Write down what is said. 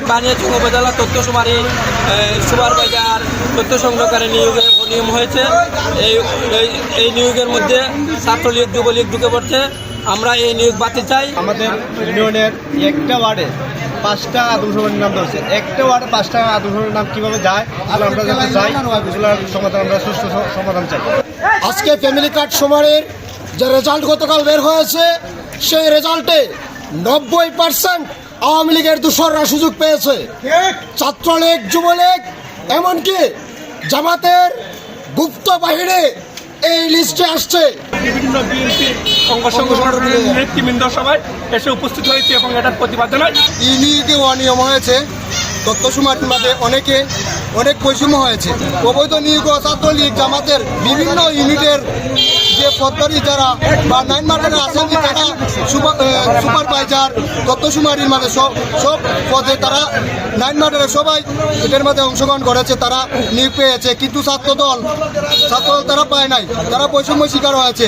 বানিয়াচং উপজেলা তথ্য শুমারি সুপারভাইজার তথ্য সংগ্রহকারী নিয়োগ হয়েছে। এই নিয়োগের মধ্যে ছাত্রলীগ যুবলীগ ঢুকে পড়ছে। আমরা এই নিয়োগ বাতিল চাই। আমাদের ইউনিয়নের একটা ওয়ার্ডে 5টা আদমশুমারির নাম ধরছে। একটা ওয়ার্ডে 5টা আদমশুমারির নাম কীভাবে যায় আমরা যাতে চাই এগুলোর সমাধান, আমরা সুষ্ঠু সমাধান চাই। আজকে ফ্যামিলি কার্ড শুমারির যে রেজাল্ট গতকাল বের হয়েছে, সেই রেজাল্টে 90% আওয়ামী লীগের দোসররা সুযোগ পেয়েছে। ছাত্রলীগ, যুবলীগ, এমনকি জামাতের গুপ্ত বাহিনী এই লিস্টে আসছে। বিভিন্ন বিএনপি সংগঠনের নেতৃবৃন্দ সবাই এসে উপস্থিত হয়েছে এবং এটার প্রতিবাদ জানায়। ইউনিকে অনিয়ম হয়েছে, তথ্য শুমারির মাঝে অনেক বৈষম্য হয়েছে। অবৈধ নিয়োগ ছাত্রলীগ, জামাতের বিভিন্ন ইউনিটের যে পদধারী যারা বা নাইন মার্কেটের আছেন তারা সুপারভাইজার তথ্য শুমারির মাঝে সব পদে তারা নাইন মার্কেটের সবাই এটার মধ্যে অংশগ্রহণ করেছে, তারা নিয়োগ পেয়েছে। কিন্তু ছাত্রদল তারা পায় নাই, তারা বৈষম্য শিকার হয়েছে।